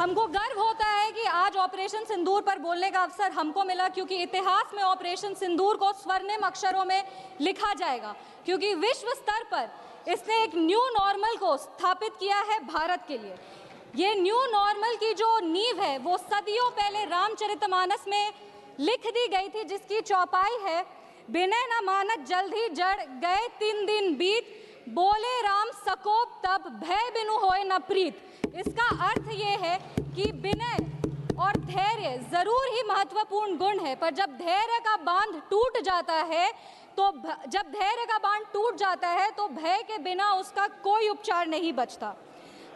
हमको गर्व होता है कि आज ऑपरेशन सिंदूर पर बोलने का अवसर हमको मिला, क्योंकि इतिहास में ऑपरेशन सिंदूर को स्वर्णिम अक्षरों में लिखा जाएगा, क्योंकि विश्व स्तर पर इसने एक न्यू नॉर्मल को स्थापित किया है भारत के लिए। ये न्यू नॉर्मल की जो नींव है वो सदियों पहले रामचरितमानस में लिख दी गई थी, जिसकी चौपाई है, बिनय न मानत जल्द ही जड़ गए 3 दिन बीत, बोले राम सकोप तब भय बिनु होए न प्रीत। इसका अर्थ ये है कि विनय और धैर्य जरूर ही महत्वपूर्ण गुण है, पर जब धैर्य का बांध टूट जाता है तो भय के बिना उसका कोई उपचार नहीं बचता।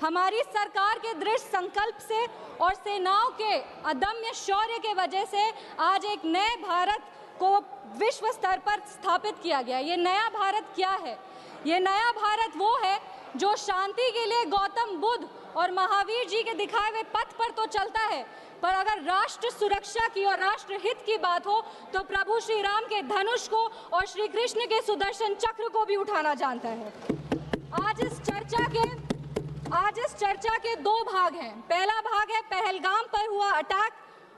हमारी सरकार के दृढ़ संकल्प से और सेनाओं के अदम्य शौर्य के वजह से आज एक नए भारत को विश्व स्तर पर स्थापित किया गया। ये नया भारत क्या है? ये नया भारत वो है जो शांति के लिए गौतम बुद्ध और महावीर जी के दिखाए हुए पथ पर तो चलता है, पर अगर राष्ट्र सुरक्षा की और राष्ट्र हित की बात हो तो प्रभु श्री राम के धनुष को और श्री कृष्ण के सुदर्शन चक्र को भी उठाना जानता है। आज इस चर्चा के 2 भाग हैं। पहला भाग है पहलगाम पर हुआ अटैक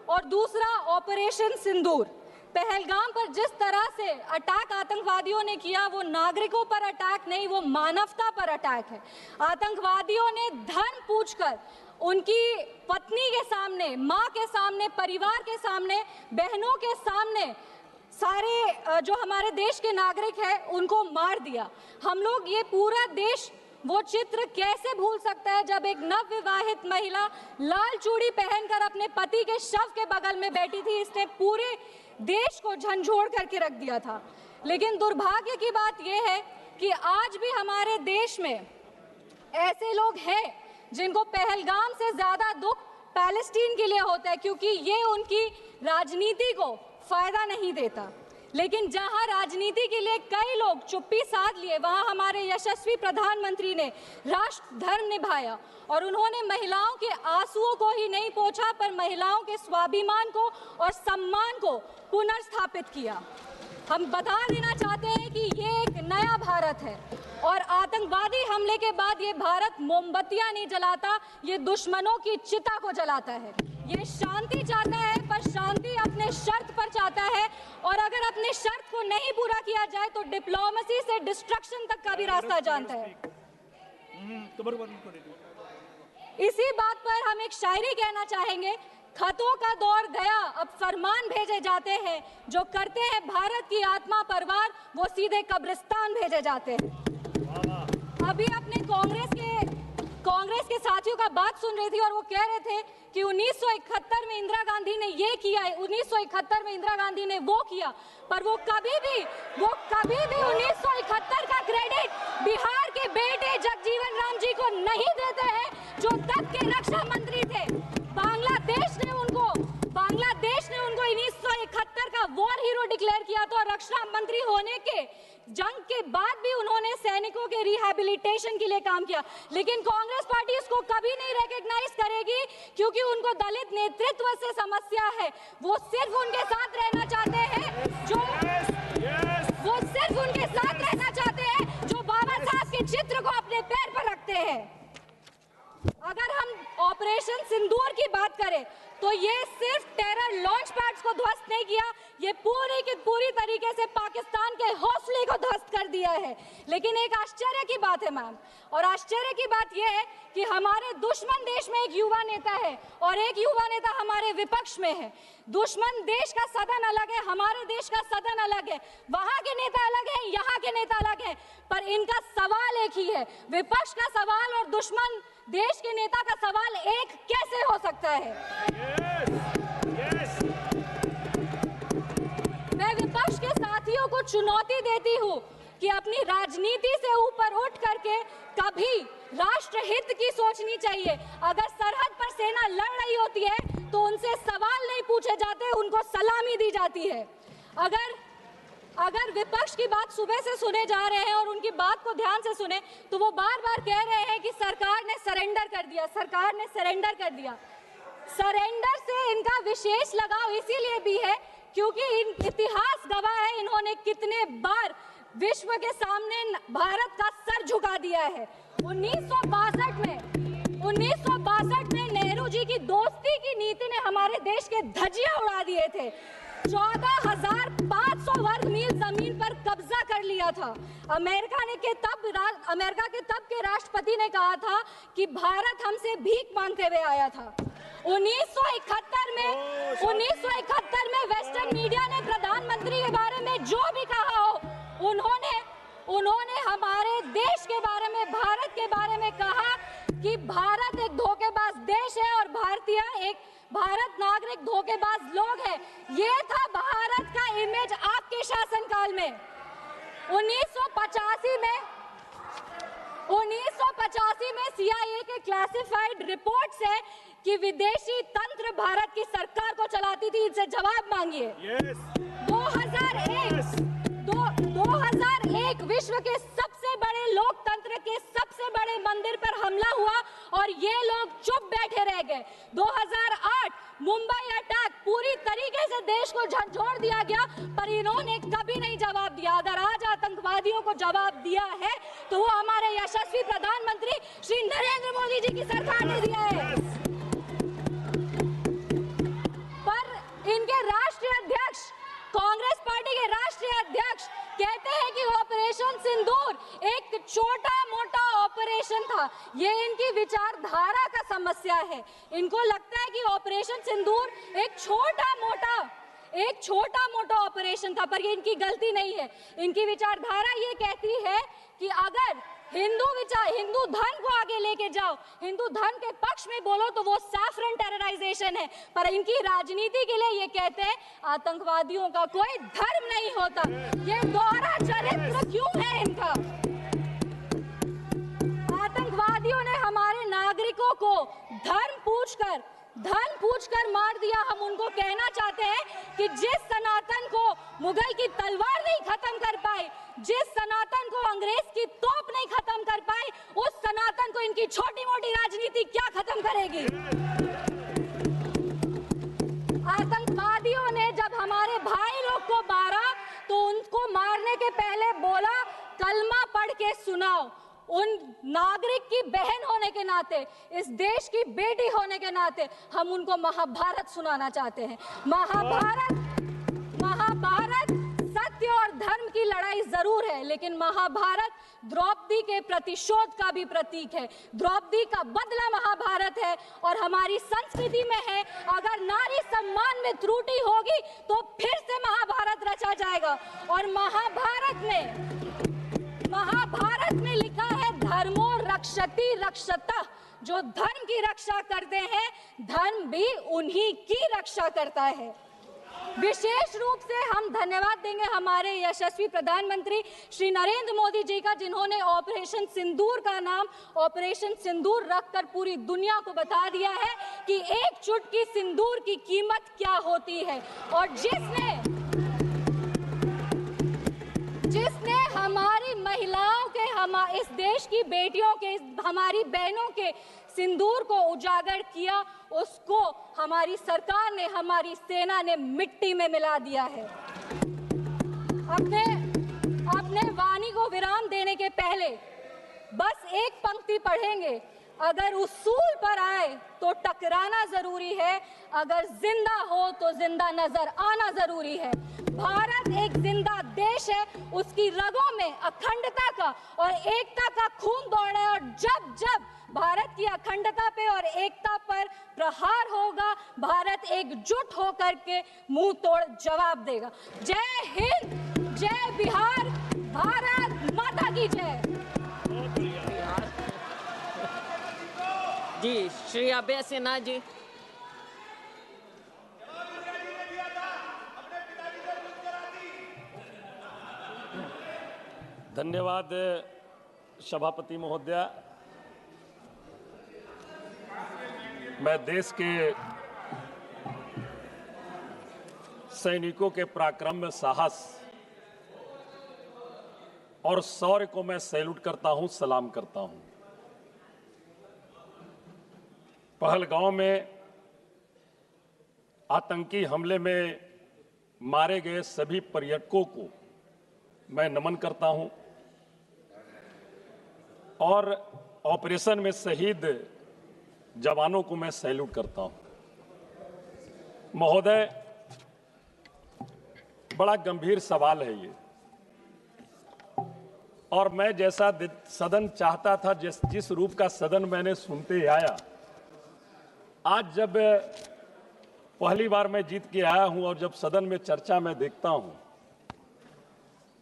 और दूसरा ऑपरेशन सिंदूर। पहलगाम पर जिस तरह से अटैक आतंकवादियों ने किया वो नागरिकों पर अटैक नहीं, वो मानवता पर अटैक है। आतंकवादियों ने धर्म पूछकर उनकी पत्नी के सामने, माँ के सामने, परिवार के सामने, बहनों के सामने सारे जो हमारे देश के नागरिक हैं उनको मार दिया। हम लोग ये पूरा देश वो चित्र कैसे भूल सकता है जब एक नवविवाहित महिला लाल चूड़ी पहनकर अपने पति के शव के बगल में बैठी थी। इसने पूरे देश को झंझोड़ करके रख दिया था। लेकिन दुर्भाग्य की बात यह है कि आज भी हमारे देश में ऐसे लोग हैं जिनको पहलगाम से ज्यादा दुख पैलेस्टीन के लिए होता है, क्योंकि ये उनकी राजनीति को फायदा नहीं देता। लेकिन जहां राजनीति के लिए कई लोग चुप्पी साध लिए, वहां हमारे यशस्वी प्रधानमंत्री ने राष्ट्र धर्म निभाया और उन्होंने महिलाओं के आंसुओं को ही नहीं पोंछा, पर महिलाओं के स्वाभिमान को और सम्मान को पुनर्स्थापित किया। हम बता देना चाहते हैं कि ये एक नया भारत है और आतंकवादी हमले के बाद ये भारत मोमबत्तियां नहीं जलाता, ये दुश्मनों की चिता को जलाता है। ये शांति चाहता है, पर शांति अपने शर्त पर चाहता है, और अगर अपने शर्त को नहीं पूरा किया जाए तो डिप्लोमेसी से डिस्ट्रक्शन तक का भी रास्ता जानता है। इसी बात पर हम एक शायरी कहना चाहेंगे, खतों का दौर गया अब फरमान भेजे जाते हैं, जो करते हैं भारत की आत्मा परवार वो सीधे कब्रिस्तान भेजे जाते हैं। अभी अपने कांग्रेस के साथियों का बात सुन रही थी और वो कह रहे थे कि 1971 में इंदिरा गांधी ने ये किया है, 1971 में इंदिरा गांधी ने वो किया, पर वो कभी भी 1971 का क्रेडिट बिहार के बेटे जगजीवन राम जी को नहीं देते हैं, जो तब के रक्षा मंत्री थे। बांग्लादेश ने उनको 1971 का वॉर हीरो डिक्लेयर किया था, और रक्षा मंत्री होने के जंग के बाद भी उन्होंने सैनिकों के रिहैबिलिटेशन के लिए काम किया। लेकिन कांग्रेस पार्टी इसको कभी नहीं रिकॉग्नाइज करेगी, क्योंकि उनको दलित नेतृत्व से समस्या है। वो सिर्फ उनके साथ रहना चाहते हैं जो बाबा साहब के चित्र को अपने पैर पर रखते हैं। अगर हम ऑपरेशन सिंदूर की बात करें तो ये सिर्फ टेरर लॉन्च पैड्स को ध्वस्त नहीं किया, ये पूरी की पूरी तरीके से पाकिस्तान के हौसले को ध्वस्त कर दिया है। लेकिन एक आश्चर्य की बात है मैम, और आश्चर्य की बात यह है कि हमारे दुश्मन देश में एक युवा नेता है और एक युवा नेता हमारे विपक्ष में है। दुश्मन देश का सदन अलग है, हमारे देश का सदन अलग है, वहां के नेता अलग है, यहाँ के नेता अलग है, पर इनका सवाल एक ही है। विपक्ष का सवाल और दुश्मन देश के नेता का सवाल एक कैसे हो सकता है? मैं विपक्ष के साथियों को चुनौती देती हूँ कि अपनी राजनीति से ऊपर उठ करके कभी राष्ट्र हित की सोचनी चाहिए। अगर सरहद पर सेना लड़ रही होती है तो उनसे सवाल नहीं पूछे जाते, उनको सलामी दी जाती है। अगर विपक्ष की बात सुबह से सुने जा रहे हैं और उनकी बात को ध्यान से सुने तो वो बार बार कह रहे हैं कि सरकार ने सरेंडर कर दिया, सरकार ने सरेंडर कर दिया। सरेंडर से इनका विशेष लगाव इसीलिए भी है क्योंकि इतिहास गवाह है इन्होंने कितने बार विश्व के सामने भारत का सर झुका दिया है। 1962 में नेहरू जी की हमारे देश के धज्जियां उड़ा दिए थे। 14,500 वर्ग मील जमीन पर कब्जा कर लिया था। अमेरिका के तब के राष्ट्रपति ने कहा था कि भारत हमसे भीख मांगते हुए आया था। 1971 में वेस्टर्न मीडिया ने प्रधानमंत्री के बारे में जो भी कहा हो, उन्होंने हमारे देश के बारे में, भारत के बारे में कहा कि भारत एक धोखेबाज देश है और भारत नागरिक धोखेबाज लोग हैं। ये था भारत का इमेज आपके शासनकाल में। 1985 में CIA के क्लासिफाइड रिपोर्ट्स है कि विदेशी तंत्र भारत की सरकार को चलाती थी। इनसे जवाब मांगिए। 2001 विश्व के सबसे बड़े लोकतंत्र के सबसे बड़े मंदिर पर हमला हुआ और ये लोग चुप बैठे रह गए। 2008 मुंबई अटैक, पूरी तरीके से देश को झंझोड़ दिया गया, पर इन्होंने कभी नहीं जवाब दिया। अगर आज आतंकवादियों को जवाब दिया है तो वो हमारे यशस्वी प्रधानमंत्री श्री नरेंद्र मोदी जी की सरकार ने दिया है। पर इनके राष्ट्रीय अध्यक्ष, कांग्रेस पार्टी के राष्ट्रीय अध्यक्ष कहते हैं कि ऑपरेशन सिंदूर एक छोटा मोटा ऑपरेशन था। ये इनकी विचारधारा का समस्या है। इनको लगता है कि ऑपरेशन सिंदूर एक छोटा मोटा ऑपरेशन था, पर ये इनकी गलती नहीं है। इनकी विचारधारा ये कहती है कि अगर हिंदू धर्म को आगे लेके जाओ, हिंदू धर्म के पक्ष में बोलो तो वो सैफरन टेरराइजेशन है। पर इनकी राजनीति के लिए ये कहते हैं आतंकवादियों का कोई धर्म नहीं होता। ये दोहरा चरित्र क्यों है इनका? आतंकवादियों ने हमारे नागरिकों को धर्म पूछकर मार दिया। हम उनको कहना चाहते हैं कि जिस सनातन को मुगल की तलवार नहीं खत्म कर पाई, जिस सनातन को अंग्रेज की तोप नहीं खत्म कर पाई, उस सनातन को इनकी छोटी मोटी राजनीति क्या खत्म करेगी? आतंकवादियों ने जब हमारे भाई लोग को मारा तो उनको मारने के पहले बोला कलमा पढ़ के सुनाओ। उन नागरिक की बहन होने के नाते, इस देश की बेटी होने के नाते हम उनको महाभारत सुनाना चाहते हैं। महाभारत सत्य और धर्म की लड़ाई जरूर है, लेकिन महाभारत द्रौपदी के प्रतिशोध का भी प्रतीक है। द्रौपदी का बदला महाभारत है और हमारी संस्कृति में है। अगर नारी सम्मान में त्रुटि होगी तो फिर से महाभारत रचा जाएगा। और महाभारत में लिखा है धर्मो रक्षति रक्षतः। जो धर्म की रक्षा करते हैं, धर्म भी उन्हीं की रक्षा करता है। विशेष रूप से हम धन्यवाद देंगे हमारे यशस्वी प्रधानमंत्री श्री नरेंद्र मोदी जी का, जिन्होंने ऑपरेशन सिंदूर का नाम ऑपरेशन सिंदूर रखकर पूरी दुनिया को बता दिया है कि एक चुटकी सिंदूर की कीमत क्या होती है। और जिसने हमारी महिलाओं के, इस देश की बेटियों के, हमारी बहनों के सिंदूर को उजागर किया, उसको हमारी सरकार ने, हमारी सेना ने मिट्टी में मिला दिया है। अपने वाणी को विराम देने के पहले बस एक पंक्ति पढ़ेंगे। अगर उसूल पर आए तो टकराना जरूरी है, अगर जिंदा हो तो जिंदा नजर आना जरूरी है। भारत एक जिंदा देश है, उसकी रगों में अखंडता का और एकता का खून दौड़ा है। और जब जब भारत की अखंडता पे और एकता पर प्रहार होगा, भारत एकजुट होकर के मुंह तोड़ जवाब देगा। जय हिंद, जय बिहार, भारत माता की जय। जी श्री अभय सिन्हा जी। धन्यवाद सभापति महोदया। मैं देश के सैनिकों के पराक्रम, साहस और शौर्य को मैं सैल्यूट करता हूं, सलाम करता हूं। पहलगांव में आतंकी हमले में मारे गए सभी पर्यटकों को मैं नमन करता हूं और ऑपरेशन में शहीद जवानों को मैं सैल्यूट करता हूं। महोदय, बड़ा गंभीर सवाल है ये, और मैं जैसा सदन चाहता था, जिस रूप का सदन मैंने सुनते आया, आज जब पहली बार मैं जीत के आया हूं और जब सदन में चर्चा में देखता हूं,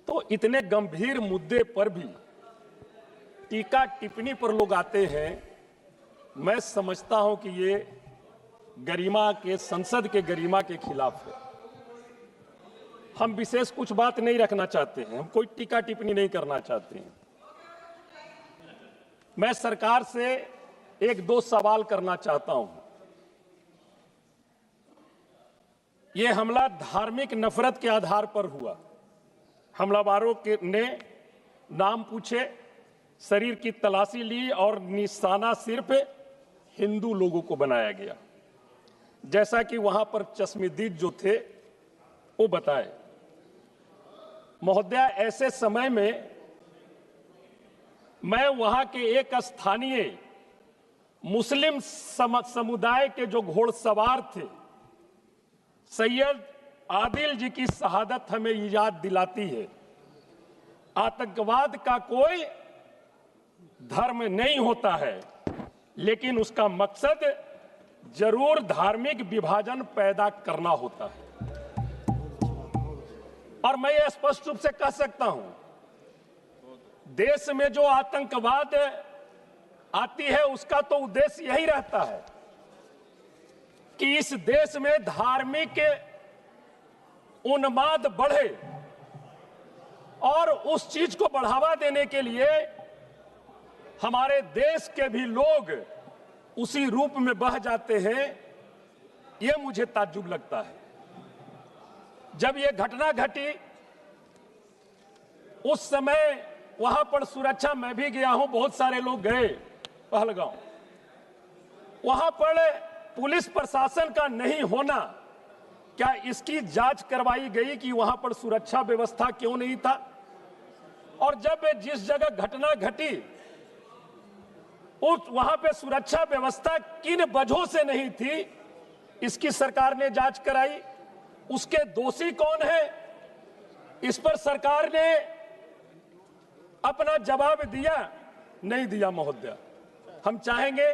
तो इतने गंभीर मुद्दे पर भी टीका टिप्पणी पर लोग आते हैं। मैं समझता हूं कि ये गरिमा के, संसद के गरिमा के खिलाफ है। हम विशेष कुछ बात नहीं रखना चाहते हैं, हम कोई टीका टिप्पणी नहीं करना चाहते हैं। मैं सरकार से एक दो सवाल करना चाहता हूं। ये हमला धार्मिक नफरत के आधार पर हुआ। हमलावरों ने नाम पूछे, शरीर की तलाशी ली और निशाना सिर्फ हिंदू लोगों को बनाया गया, जैसा कि वहां पर चश्मदीद जो थे वो बताए। महोदया, ऐसे समय में मैं वहां के एक स्थानीय मुस्लिम समुदाय के जो घोड़सवार थे, सैयद आदिल जी की शहादत हमें याद दिलाती है। आतंकवाद का कोई धर्म नहीं होता है, लेकिन उसका मकसद जरूर धार्मिक विभाजन पैदा करना होता है। और मैं ये स्पष्ट रूप से कह सकता हूं, देश में जो आतंकवाद आती है उसका तो उद्देश्य यही रहता है कि इस देश में धार्मिक उन्माद बढ़े, और उस चीज को बढ़ावा देने के लिए हमारे देश के भी लोग उसी रूप में बह जाते हैं। यह मुझे ताज्जुब लगता है। जब यह घटना घटी उस समय वहां पर सुरक्षा, मैं भी गया हूं, बहुत सारे लोग गए पहलगांव। वहां पर पुलिस प्रशासन का नहीं होना, क्या इसकी जांच करवाई गई कि वहां पर सुरक्षा व्यवस्था क्यों नहीं था? और जब जिस जगह घटना घटी वहां पे सुरक्षा व्यवस्था किन वजहों से नहीं थी, इसकी सरकार ने जांच कराई। उसके दोषी कौन है, इस पर सरकार ने अपना जवाब दिया? नहीं दिया। महोदया, हम चाहेंगे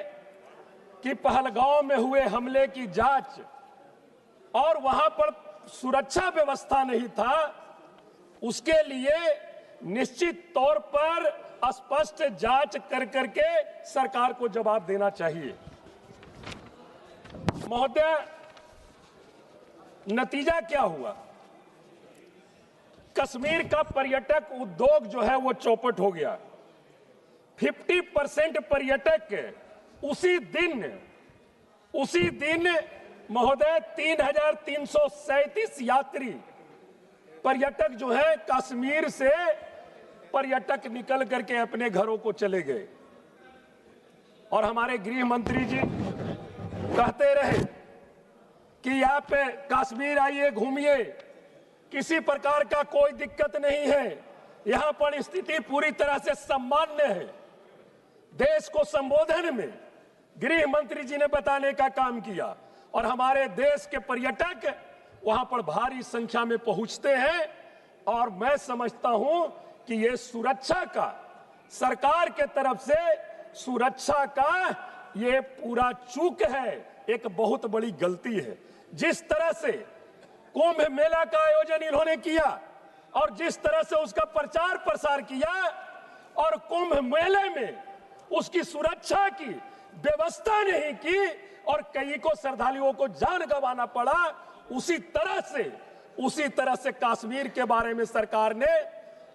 कि पहलगांव में हुए हमले की जांच, और वहां पर सुरक्षा व्यवस्था नहीं था, उसके लिए निश्चित तौर पर स्पष्ट जांच कर करके सरकार को जवाब देना चाहिए। महोदया, नतीजा क्या हुआ? कश्मीर का पर्यटक उद्योग जो है वो चौपट हो गया। 50% पर्यटक उसी दिन महोदय 3,337 यात्री पर्यटक जो है कश्मीर से पर्यटक निकल करके अपने घरों को चले गए। और हमारे गृह मंत्री जी कहते रहे कि आप कश्मीर आइए, घूमिए, किसी प्रकार का कोई दिक्कत नहीं है, यहां पर स्थिति पूरी तरह से सामान्य है। देश को संबोधन में गृह मंत्री जी ने बताने का काम किया, और हमारे देश के पर्यटक वहां पर भारी संख्या में पहुंचते हैं। और मैं समझता हूं कि ये सुरक्षा का, सरकार के तरफ से सुरक्षा का ये पूरा चूक है, एक बहुत बड़ी गलती है। जिस तरह से कुंभ मेला का आयोजन इन्होंने किया और जिस तरह से उसका प्रचार प्रसार किया, और कुंभ मेले में उसकी सुरक्षा की व्यवस्था नहीं की और कई को श्रद्धालुओं को जान गंवाना पड़ा, उसी तरह से कश्मीर के बारे में सरकार ने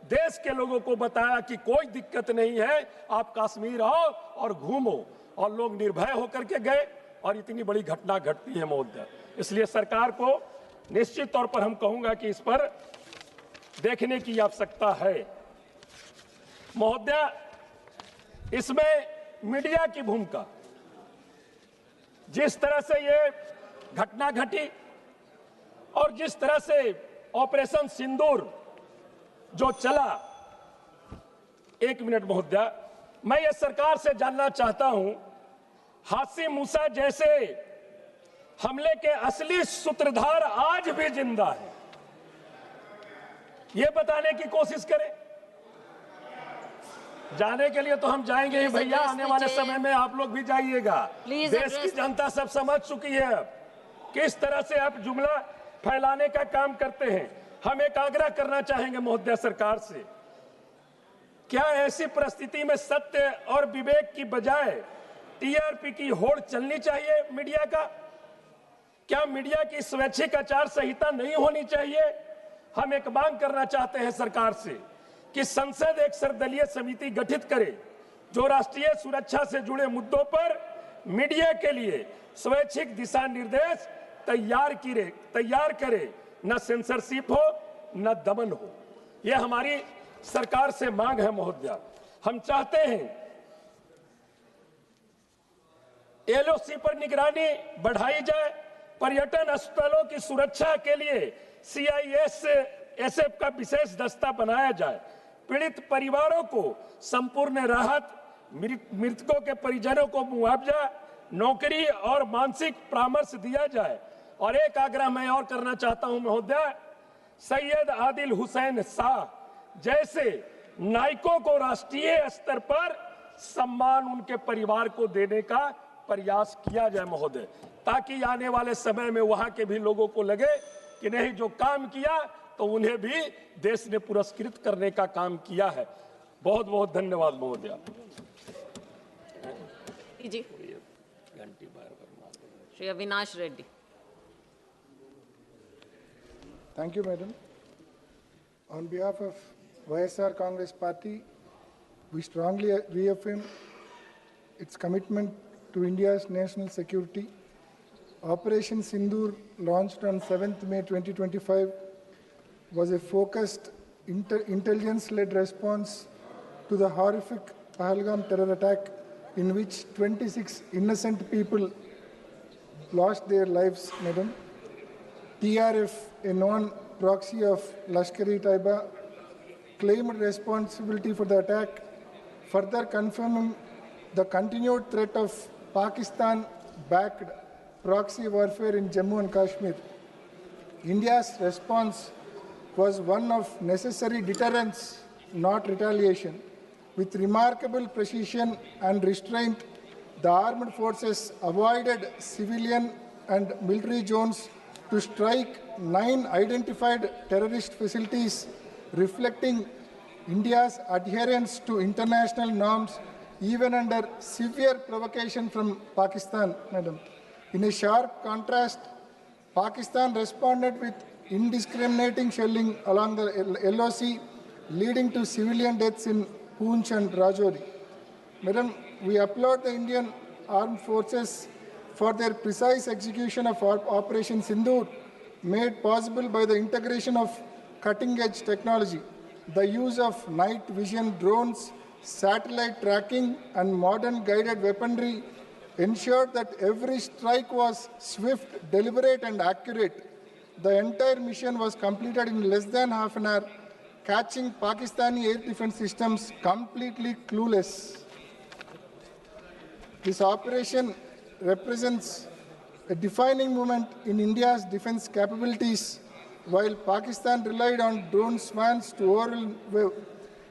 देश के लोगों को बताया कि कोई दिक्कत नहीं है, आप कश्मीर आओ और घूमो, और लोग निर्भय होकर के गए और इतनी बड़ी घटना घटती है महोदय। इसलिए सरकार को निश्चित तौर पर हम कहूंगा कि इस पर देखने की आवश्यकता है। महोदय, इसमें मीडिया की भूमिका, जिस तरह से ये घटना घटी और जिस तरह से ऑपरेशन सिंदूर जो चला, एक मिनट महोदय, मैं ये सरकार से जानना चाहता हूं, हाशिम मूसा जैसे हमले के असली सूत्रधार आज भी जिंदा है, ये बताने की कोशिश करें। जाने के लिए तो हम जाएंगे ही भैया, आने वाले समय में आप लोग भी जाइएगा। देश की जनता सब समझ चुकी है अब किस तरह से आप जुमला फैलाने का काम करते हैं। हम एक आग्रह करना चाहेंगे महोदय सरकार से, क्या ऐसी परिस्थिति में सत्य और विवेक की बजाय टीआरपी की होड़ चलनी चाहिए मीडिया का? क्या मीडिया की स्वैच्छिक आचार संहिता नहीं होनी चाहिए? हम एक मांग करना चाहते हैं सरकार से कि संसद एक सर्वदलीय समिति गठित करे जो राष्ट्रीय सुरक्षा से जुड़े मुद्दों पर मीडिया के लिए स्वैच्छिक दिशा निर्देश तैयार करे। न सेंसरशिप हो न दमन हो। यह हमारी सरकार से मांग है महोदया। हम चाहते हैं एलओसी पर निगरानी बढ़ाई जाए, पर्यटन स्थलों की सुरक्षा के लिए सीआईएसएफ का विशेष दस्ता बनाया जाए, पीड़ित परिवारों को संपूर्ण राहत, मृतकों के परिजनों को मुआवजा, नौकरी और मानसिक परामर्श दिया जाए। और एक आग्रह मैं और करना चाहता हूं महोदय, सैयद आदिल हुसैन शाह जैसे नायकों को राष्ट्रीय स्तर पर सम्मान उनके परिवार को देने का प्रयास किया जाए महोदय, ताकि आने वाले समय में वहां के भी लोगों को लगे कि नहीं, जो काम किया तो उन्हें भी देश ने पुरस्कृत करने का काम किया है। बहुत बहुत धन्यवाद महोदय। जी Shri Avinash Reddy. Thank you, madam. On behalf of YSR Congress Party, we strongly reaffirm its commitment to India's national security. Operation Sindoor, launched on 7th May 2025, was a focused intelligence-led response to the horrific Pahalgam terror attack in which 26 innocent people lost their lives, madam. TRF, a known proxy of Lashkar-e-Taiba, claimed responsibility for the attack, further confirming the continued threat of Pakistan-backed proxy warfare in Jammu and Kashmir. India's response was one of necessary deterrence, not retaliation. With remarkable precision and restraint, the armed forces avoided civilian and military zones to strike 9 identified terrorist facilities, reflecting India's adherence to international norms, even under severe provocation from Pakistan, madam. In a sharp contrast, Pakistan responded with indiscriminating shelling along the LOC, leading to civilian deaths in Poonch and Rajouri. Madam, we applaud the Indian Armed Forces for their precise execution of Operation Sindoor, made possible by the integration of cutting-edge technology. The use of night vision drones, satellite tracking, and modern guided weaponry ensured that every strike was swift, deliberate, and accurate. The entire mission was completed in less than half an hour, catching Pakistani air defense systems completely clueless. This operation represents a defining moment in India's defense capabilities. While Pakistan relied on drone swans to overwhelm,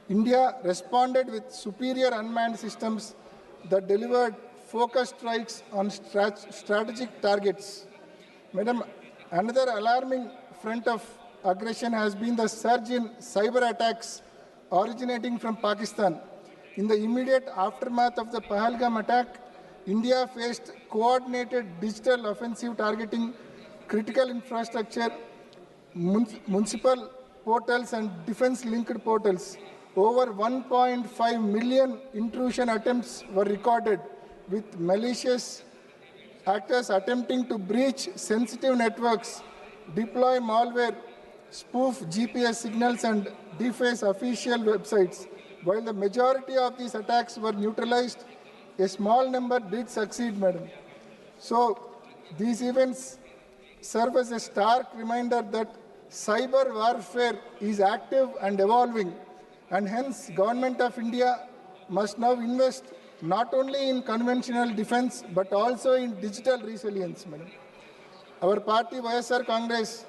India responded with superior unmanned systems that delivered focused strikes on strategic targets. Madam, another alarming front of aggression has been the surge in cyber attacks originating from Pakistan. In the immediate aftermath of the Pahalgam attack, India faced coordinated digital offensive targeting critical infrastructure, municipal portals, and defense-linked portals. Over 1.5 million intrusion attempts were recorded, with malicious actors attempting to breach sensitive networks, deploy malware, spoof GPS signals, and deface official websites. While the majority of these attacks were neutralized, a small number did succeed, madam. So these events serve as a stark reminder that cyber warfare is active and evolving, and hence Government of India must now invest not only in conventional defense but also in digital resilience, madam. Our party, YSR Congress,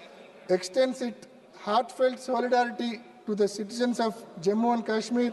extends its heartfelt solidarity to the citizens of Jammu and Kashmir